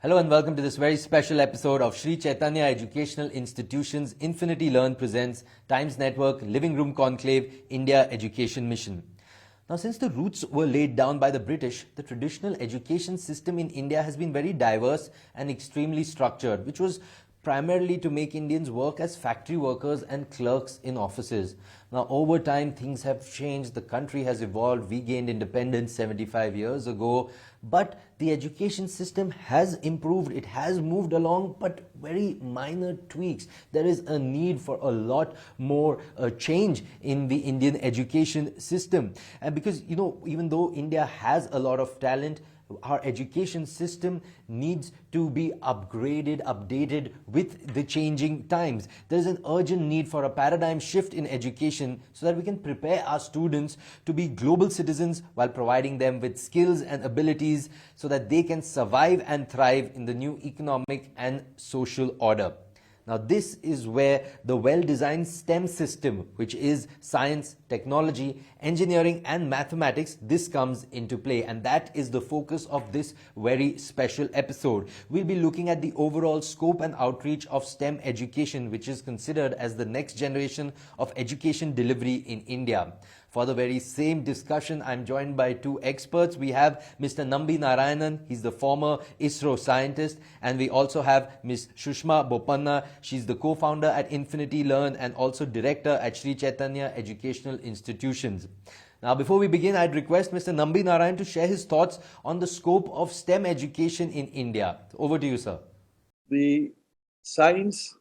Hello and welcome to this very special episode of Sri Chaitanya Educational Institutions Infinity Learn presents Times Network Living Room Conclave India Education Mission. Now, since the roots were laid down by the British, the traditional education system in India has been very diverse and extremely structured, which was primarily to make Indians work as factory workers and clerks in offices. Now, over time, things have changed. The country has evolved. We gained independence 75 years ago. But the education system has improved. It has moved along, but very minor tweaks. There is a need for a lot more change in the Indian education system. And because, even though India has a lot of talent, our education system needs to be upgraded, updated with the changing times. There is an urgent need for a paradigm shift in education so that we can prepare our students to be global citizens while providing them with skills and abilities so that they can survive and thrive in the new economic and social order. Now, this is where the well-designed STEM system, which is science, technology, engineering and mathematics, this comes into play, and that is the focus of this very special episode. We'll be looking at the overall scope and outreach of STEM education, which is considered as the next generation of education delivery in India. For the very same discussion, I'm joined by two experts. We have Mr. Nambi Narayanan, he's the former ISRO scientist, and we also have Ms. Sushma Boppana. She's the co-founder at Infinity Learn and also director at Sri Chaitanya Educational Institutions. Now, before we begin, I'd request Mr. Nambi Narayanan to share his thoughts on the scope of STEM education in India. Over to you, sir. The science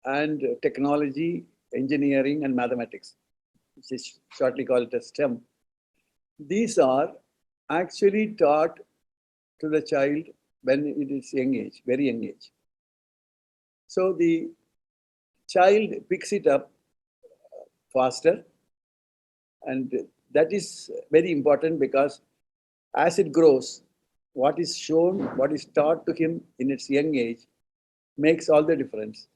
and technology, engineering and mathematics, which is shortly called as STEM, these are actually taught to the child when it is young age, very young age. So the child picks it up faster, and that is very important because as it grows, what is shown, what is taught to him in its young age makes all the difference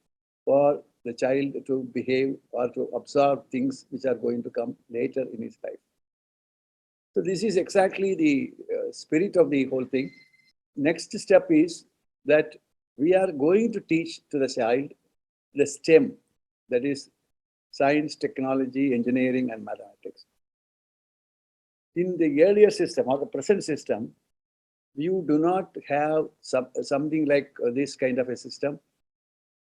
for the child to behave or to absorb things which are going to come later in his life. So this is exactly the spirit of the whole thing. Next step is that we are going to teach to the child the STEM, that is science, technology, engineering and mathematics. In the earlier system or the present system, you do not have something like this kind of a system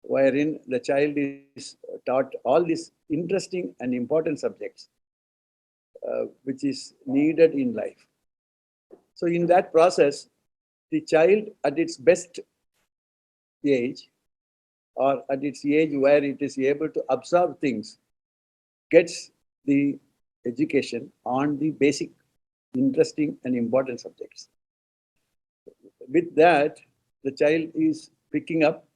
wherein the child is taught all these interesting and important subjects which is needed in life. So in that process, the child at its best age or at its age where it is able to absorb things gets the education on the basic, interesting and important subjects. With that, the child is picking up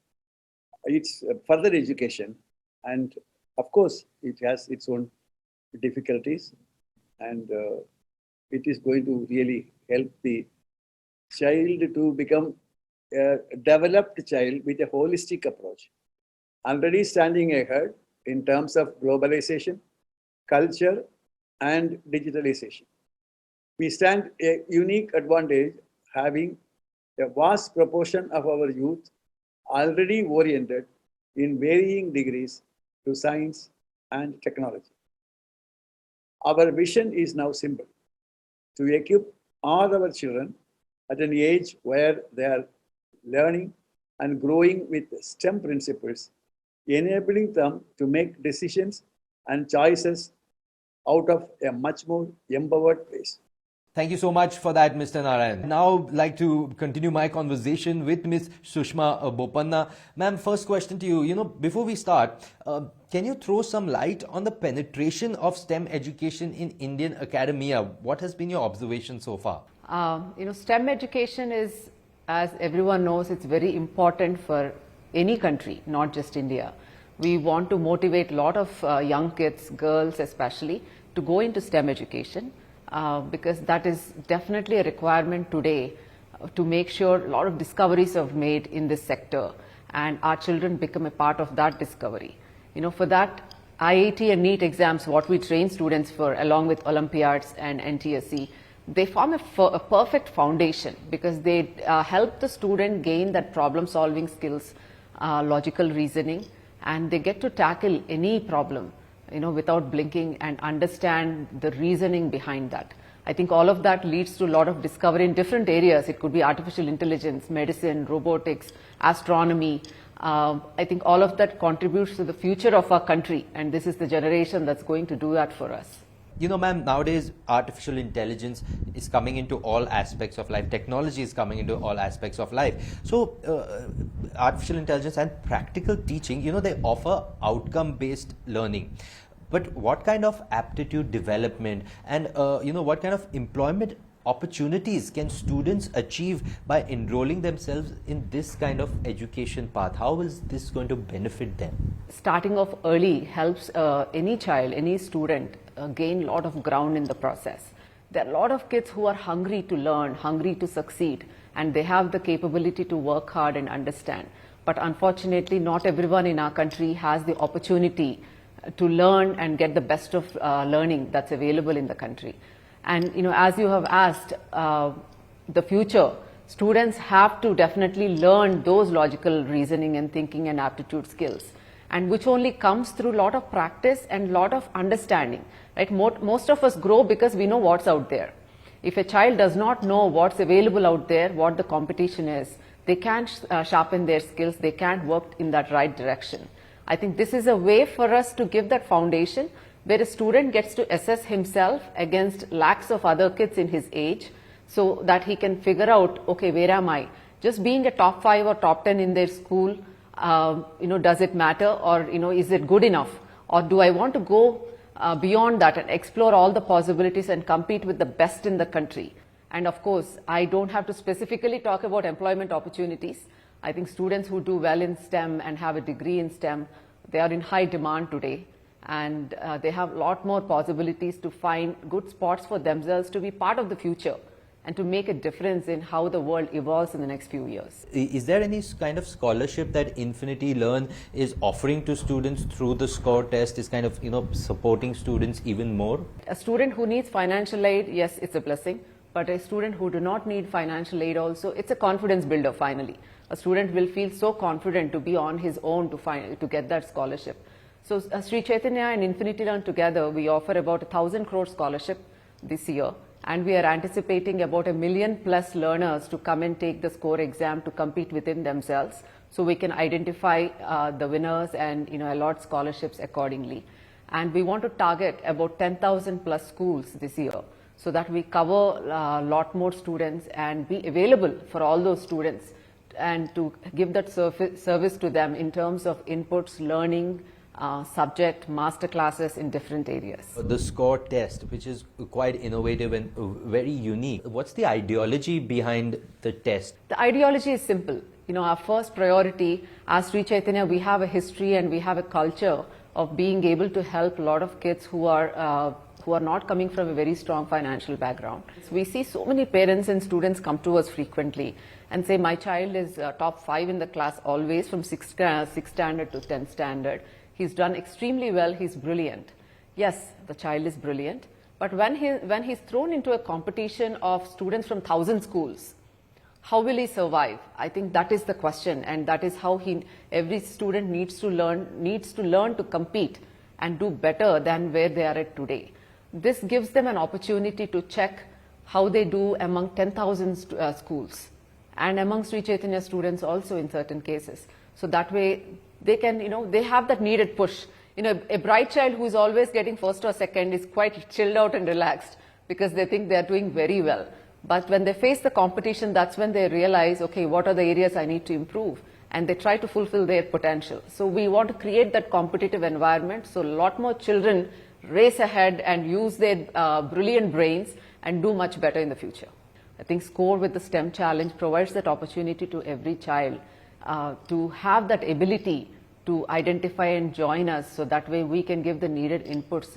its further education, and of course it has its own difficulties, and it is going to really help the child to become a developed child with a holistic approach, already standing ahead in terms of globalization, culture and digitalization. We stand a unique advantage having a vast proportion of our youth already oriented in varying degrees to science and technology. Our vision is now simple: to equip all our children at an age where they are learning and growing with STEM principles, enabling them to make decisions and choices out of a much more empowered place. Thank you so much for that, Mr. Narayan. Now, I'd like to continue my conversation with Ms. Sushma Boppana. Ma'am, first question to you. Before we start, can you throw some light on the penetration of STEM education in Indian academia? What has been your observation so far? STEM education is, as everyone knows, it's very important for any country, not just India. We want to motivate a lot of young kids, girls especially, to go into STEM education. Because that is definitely a requirement today to make sure a lot of discoveries are made in this sector and our children become a part of that discovery. For that, IIT and NEET exams, what we train students for along with Olympiads and NTSE, they form a perfect foundation because they help the student gain that problem solving skills, logical reasoning, and they get to tackle any problem, without blinking and understand the reasoning behind that. I think all of that leads to a lot of discovery in different areas. It could be artificial intelligence, medicine, robotics, astronomy. I think all of that contributes to the future of our country, and this is the generation that's going to do that for us. Ma'am, nowadays artificial intelligence is coming into all aspects of life. Technology is coming into all aspects of life. So artificial intelligence and practical teaching, they offer outcome-based learning. But what kind of aptitude development and, what kind of employment opportunities can students achieve by enrolling themselves in this kind of education path? How is this going to benefit them? Starting off early helps any child, any student gain a lot of ground in the process. There are a lot of kids who are hungry to learn, hungry to succeed, and they have the capability to work hard and understand. But unfortunately, not everyone in our country has the opportunity to learn and get the best of learning that's available in the country. And as you have asked, the future, students have to definitely learn those logical reasoning and thinking and aptitude skills, and which only comes through a lot of practice and a lot of understanding. Right? Most of us grow because we know what's out there. If a child does not know what's available out there, what the competition is, they can't sharpen their skills, they can't work in that right direction. I think this is a way for us to give that foundation where a student gets to assess himself against lakhs of other kids in his age, so that he can figure out, okay, where am I? Just being a top 5 or top 10 in their school, does it matter, or is it good enough, or do I want to go beyond that and explore all the possibilities and compete with the best in the country? And of course, I don't have to specifically talk about employment opportunities. I think students who do well in STEM and have a degree in STEM, they are in high demand today, and they have a lot more possibilities to find good spots for themselves to be part of the future and to make a difference in how the world evolves in the next few years. Is there any kind of scholarship that Infinity Learn is offering to students through the score test, is kind of, supporting students even more? A student who needs financial aid, yes, it's a blessing. But a student who do not need financial aid also, it's a confidence builder finally. A student will feel so confident to be on his own to get that scholarship. So Sri Chaitanya and Infinity Learn together, we offer about 1,000 crore scholarship this year. And we are anticipating about 1 million plus learners to come and take the score exam to compete within themselves. So we can identify the winners and allot scholarships accordingly. And we want to target about 10,000 plus schools this year, so that we cover a lot more students and be available for all those students, and to give that service to them in terms of inputs, learning, subject, master classes in different areas. The score test, which is quite innovative and very unique. What's the ideology behind the test? The ideology is simple. Our first priority as Sri Chaitanya, we have a history and we have a culture of being able to help a lot of kids who are not coming from a very strong financial background. We see so many parents and students come to us frequently and say, my child is top 5 in the class always, from 6th standard to 10th standard. He's done extremely well, he's brilliant. Yes, the child is brilliant, but when he's thrown into a competition of students from 1,000 schools, how will he survive? I think that is the question, and that is how every student needs to learn to compete and do better than where they are at today. This gives them an opportunity to check how they do among 10,000 schools and among Sri Chaitanya students also in certain cases. So that way they can, they have that needed push. A bright child who is always getting first or second is quite chilled out and relaxed because they think they are doing very well. But when they face the competition, that's when they realize, okay, what are the areas I need to improve? And they try to fulfill their potential. So we want to create that competitive environment so a lot more children race ahead and use their brilliant brains and do much better in the future. I think SCORE with the STEM challenge provides that opportunity to every child to have that ability to identify and join us, so that way we can give the needed inputs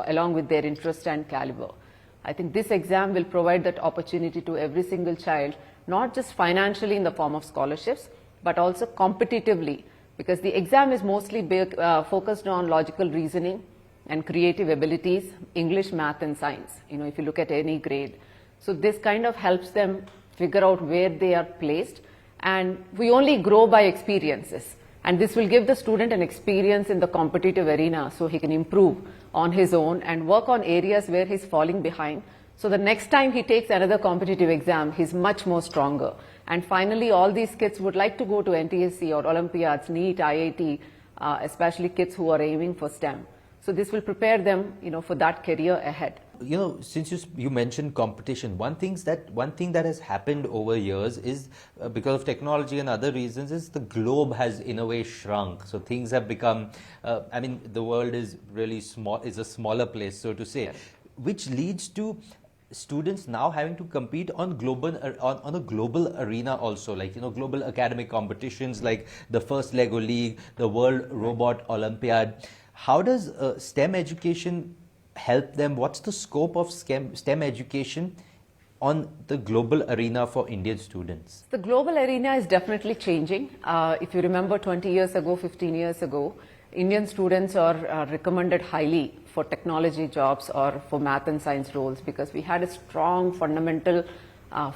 along with their interest and caliber. I think this exam will provide that opportunity to every single child, not just financially in the form of scholarships, but also competitively, because the exam is mostly focused on logical reasoning and creative abilities, English, math and science, if you look at any grade. So this kind of helps them figure out where they are placed, and we only grow by experiences. And this will give the student an experience in the competitive arena so he can improve on his own and work on areas where he's falling behind. So the next time he takes another competitive exam, he's much more stronger. And finally, all these kids would like to go to NTSC or Olympiads, NEET, IIT, especially kids who are aiming for STEM. So this will prepare them, for that career ahead. Since you mentioned competition, one thing that has happened over years is because of technology and other reasons is the globe has in a way shrunk. So things have become, the world is really small, is a smaller place, so to say, yes. Which leads to students now having to compete on a global arena also, like global academic competitions like the first Lego League, the World Robot Olympiad. How does STEM education help them? What's the scope of STEM education on the global arena for Indian students? The global arena is definitely changing. If you remember 20 years ago, 15 years ago, Indian students are recommended highly for technology jobs or for math and science roles because we had a strong fundamental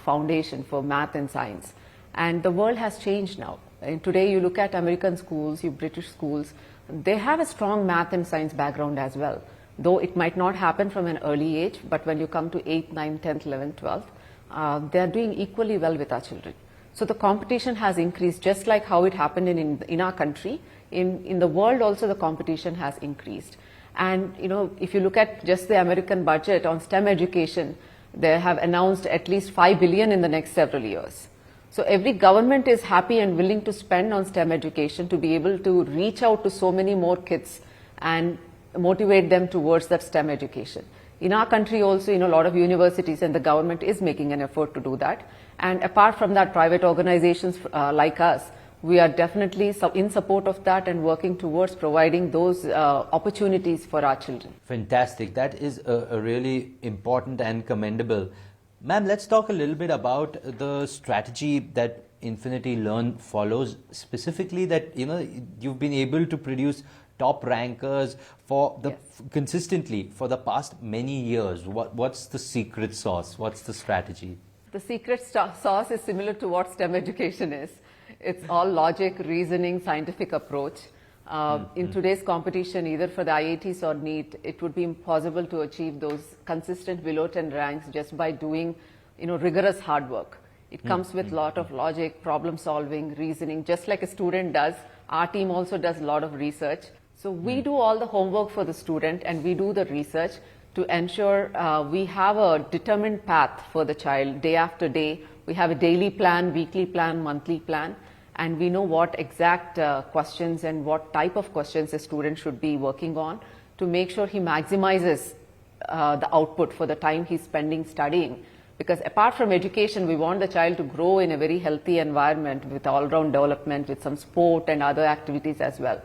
foundation for math and science. And the world has changed now. And today you look at American schools, British schools, they have a strong math and science background as well. Though it might not happen from an early age, but when you come to 8th, 9th, 10th, 11th, 12th, they are doing equally well with our children. So the competition has increased just like how it happened in our country. In the world also the competition has increased. And if you look at just the American budget on STEM education, they have announced at least 5 billion in the next several years. So every government is happy and willing to spend on STEM education to be able to reach out to so many more kids and motivate them towards that STEM education. In our country also, a lot of universities and the government is making an effort to do that. And apart from that, private organizations like us, we are definitely in support of that and working towards providing those opportunities for our children. Fantastic. That is a really important and commendable. Ma'am, let's talk a little bit about the strategy that Infinity Learn follows, specifically that you've been able to produce top rankers for the consistently for the past many years. What's the secret sauce? What's the strategy? The secret sauce is similar to what STEM education is. It's all logic, reasoning, scientific approach. In today's competition, either for the IITs or NEET, it would be impossible to achieve those consistent below 10 ranks just by doing, rigorous hard work. It comes with a lot of logic, problem solving, reasoning, just like a student does. Our team also does a lot of research. So we do all the homework for the student and we do the research to ensure we have a determined path for the child day after day. We have a daily plan, weekly plan, monthly plan, and we know what exact questions and what type of questions a student should be working on to make sure he maximizes the output for the time he's spending studying. Because apart from education, we want the child to grow in a very healthy environment with all-round development, with some sport and other activities as well.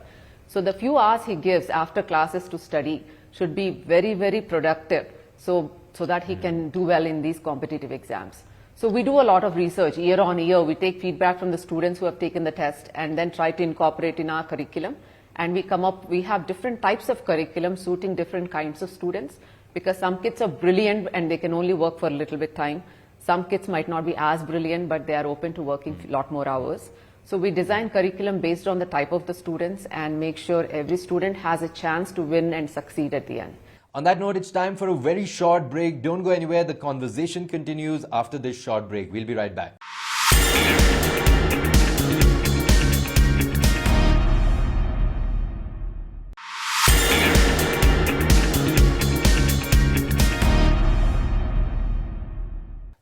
So the few hours he gives after classes to study should be very, very productive so that he can do well in these competitive exams. So we do a lot of research year on year. We take feedback from the students who have taken the test and then try to incorporate in our curriculum. And we have different types of curriculum suiting different kinds of students because some kids are brilliant and they can only work for a little bit time. Some kids might not be as brilliant, but they are open to working a lot more hours. So we design curriculum based on the type of the students and make sure every student has a chance to win and succeed at the end. On that note, it's time for a very short break. Don't go anywhere. The conversation continues after this short break. We'll be right back.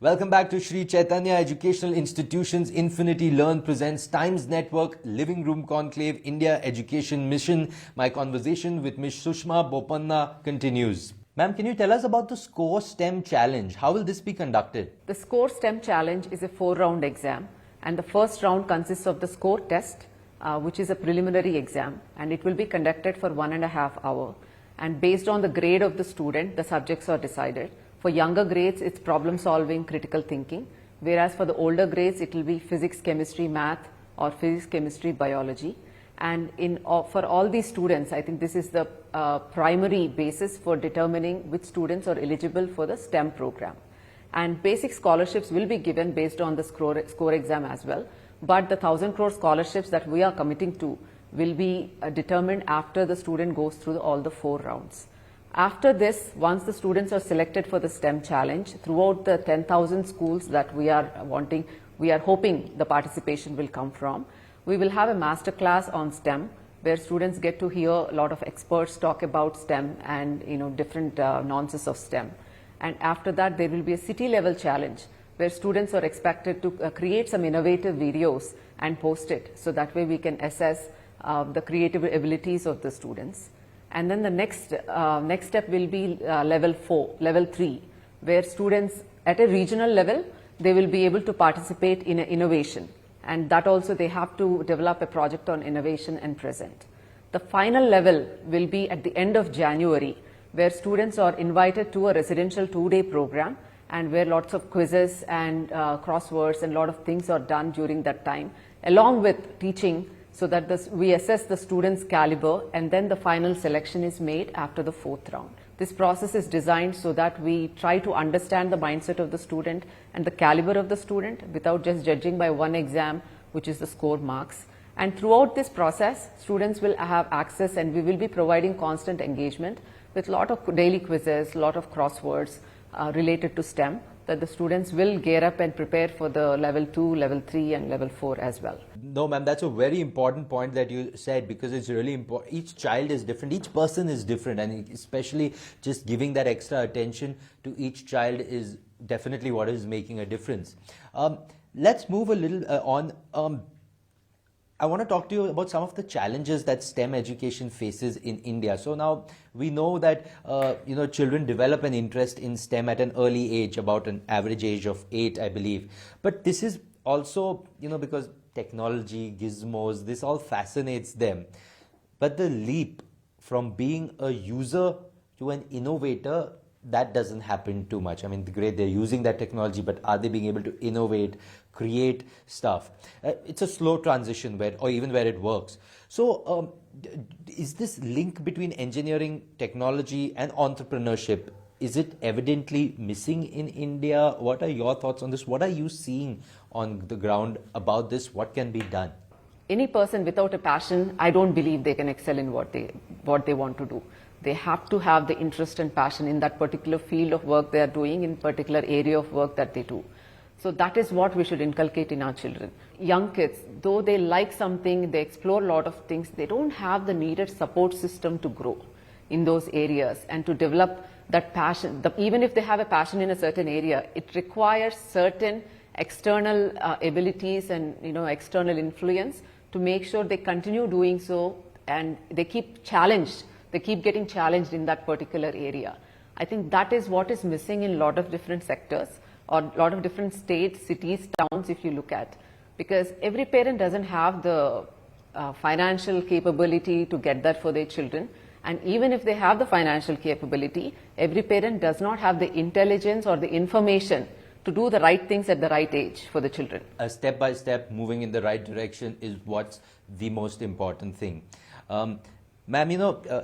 Welcome back to Sri Chaitanya Educational Institutions Infinity Learn presents Times Network Living Room Conclave India Education Mission. My conversation with Ms. Sushma Boppana continues. Ma'am, can you tell us about the SCORE STEM Challenge? How will this be conducted? The SCORE STEM Challenge is a 4-round exam, and the first round consists of the SCORE test, which is a preliminary exam, and it will be conducted for 1.5 hours. And based on the grade of the student, the subjects are decided. For younger grades, it's problem solving, critical thinking, whereas for the older grades, it will be physics, chemistry, math, or physics, chemistry, biology. And for all these students, I think this is the primary basis for determining which students are eligible for the STEM program. and basic scholarships will be given based on the score exam as well. But the 1,000 crore scholarships that we are committing to will be determined after the student goes through all the 4 rounds. After this, once the students are selected for the STEM challenge, throughout the 10,000 schools that we are hoping the participation will come from, we will have a master class on STEM where students get to hear a lot of experts talk about STEM and different nuances of STEM. And after that, there will be a city level challenge where students are expected to create some innovative videos and post it, so that way we can assess the creative abilities of the students. And then the next step will be level 3, where students at a regional level, they will be able to participate in innovation. And that also they have to develop a project on innovation and present. The final level will be at the end of January, where students are invited to a residential 2-day program, and where lots of quizzes and crosswords and a lot of things are done during that time, along with teaching, so that we assess the students' caliber, and then the final selection is made after the 4th round. This process is designed so that we try to understand the mindset of the student and the caliber of the student without just judging by one exam, which is the score marks. And throughout this process, students will have access, and we will be providing constant engagement with a lot of daily quizzes, a lot of crosswords related to STEM, that the students will gear up and prepare for the level 2, level 3 and level 4 as well. No, ma'am, that's a very important point that you said, because it's really important. Each child is different, each person is different, and especially just giving that extra attention to each child is definitely what is making a difference. Let's move a little on. I want to talk to you about some of the challenges that STEM education faces in India. So now we know that children develop an interest in STEM at an early age, about an average age of 8, I believe. But this is also, because technology, gizmos, this all fascinates them. But the leap from being a user to an innovator, that doesn't happen too much. I mean, great, they're using that technology, but are they being able to innovate, create stuff? It's a slow transition or even where it works. So is this link between engineering, technology and entrepreneurship, is it evidently missing in India? What are your thoughts on this? What are you seeing on the ground about this? What can be done? Any person without a passion, I don't believe they can excel in what they want to do. They have to have the interest and passion in that particular field of work they are doing, in particular area of work that they do. So that is what we should inculcate in our children. Young kids, though they like something, they explore a lot of things, they don't have the needed support system to grow in those areas and to develop that passion. Even if they have a passion in a certain area, it requires certain external abilities and external influence to make sure they continue doing so, and they keep challenged. They keep getting challenged in that particular area. I think that is what is missing in a lot of different sectors, or a lot of different states, cities, towns, if you look at. Because every parent doesn't have the financial capability to get that for their children. And even if they have the financial capability, every parent does not have the intelligence or the information to do the right things at the right age for the children. A step by step moving in the right direction is what's the most important thing. Ma'am,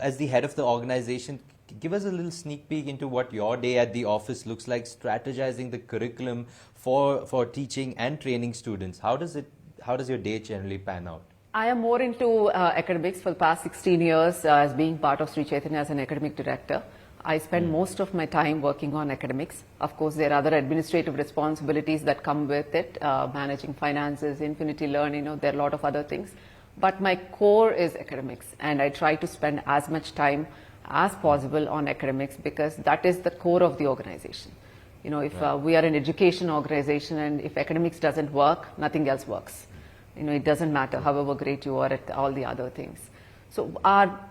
as the head of the organization, give us a little sneak peek into what your day at the office looks like, strategizing the curriculum for teaching and training students. How does your day generally pan out? I am more into academics for the past 16 years as being part of Sri Chaitanya as an academic director. I spend most of my time working on academics. Of course, there are other administrative responsibilities that come with it, managing finances, Infinity Learn, there are a lot of other things. But my core is academics, and I try to spend as much time as possible on academics, because that is the core of the organization. If we are an education organization, and if academics doesn't work, nothing else works. It doesn't matter however great you are at all the other things. So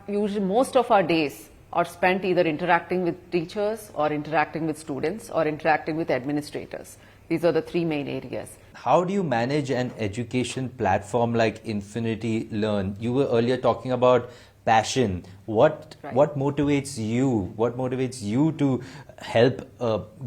most of our days are spent either interacting with teachers, or interacting with students, or interacting with administrators. These are the 3 main areas. How do you manage an education platform like Infinity Learn? You were earlier talking about passion. What motivates you? What motivates you to help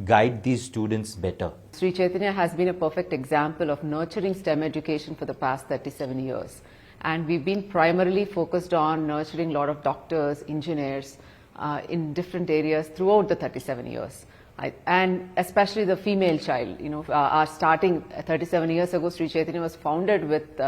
guide these students better? Sri Chaitanya has been a perfect example of nurturing STEM education for the past 37 years. And we've been primarily focused on nurturing a lot of doctors, engineers in different areas throughout the 37 years. And especially the female child. Our starting 37 years ago, Sri Chaitanya was founded with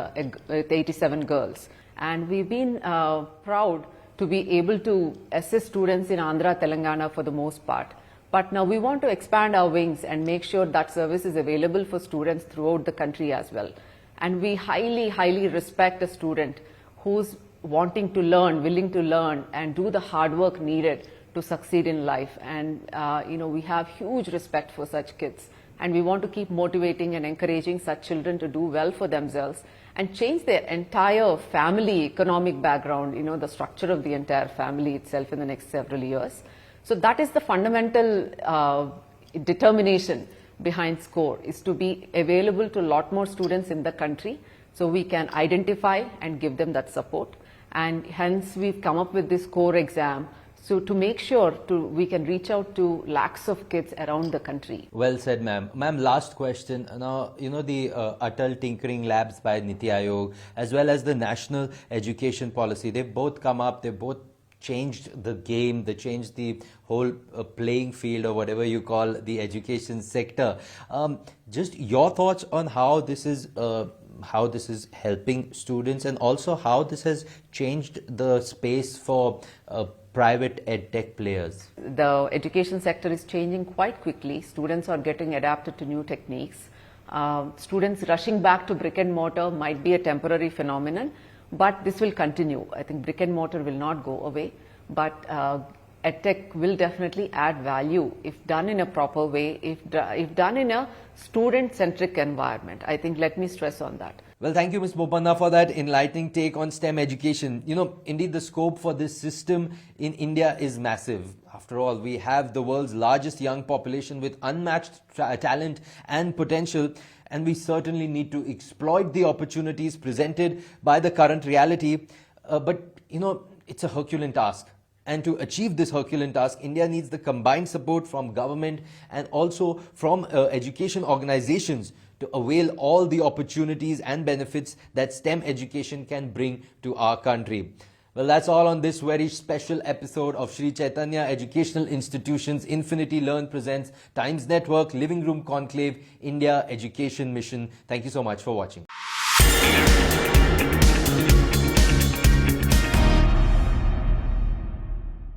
87 girls. And we've been proud to be able to assist students in Andhra, Telangana for the most part. But now we want to expand our wings and make sure that service is available for students throughout the country as well. And we highly, highly respect a student who's wanting to learn, willing to learn, and do the hard work needed to succeed in life. And we have huge respect for such kids. And we want to keep motivating and encouraging such children to do well for themselves and change their entire family economic background, the structure of the entire family itself in the next several years. So that is the fundamental determination behind SCORE, is to be available to a lot more students in the country so we can identify and give them that support. And hence we've come up with this core exam, so to make sure we can reach out to lakhs of kids around the country. Well said, ma'am. Ma'am, last question. Now, the Atal Tinkering Labs by Niti Aayog, as well as the National Education Policy, they've both come up, they've both changed the game, they changed the whole playing field, or whatever you call the education sector. Just your thoughts on how this is helping students, and also how this has changed the space for private edtech players. The education sector is changing quite quickly. Students are getting adapted to new techniques. Students rushing back to brick and mortar might be a temporary phenomenon, but this will continue. I think brick and mortar will not go away, but edtech will definitely add value if done in a proper way, if done in a student-centric environment. I think, let me stress on that. Well, thank you, Ms. Boppana, for that enlightening take on STEM education. Indeed, the scope for this system in India is massive. After all, we have the world's largest young population with unmatched talent and potential, and we certainly need to exploit the opportunities presented by the current reality. But it's a Herculean task. And to achieve this Herculean task, India needs the combined support from government and also from education organizations to avail all the opportunities and benefits that STEM education can bring to our country. Well, that's all on this very special episode of Sri Chaitanya Educational Institutions Infinity Learn presents Times Network Living Room Conclave India Education Mission. Thank you so much for watching.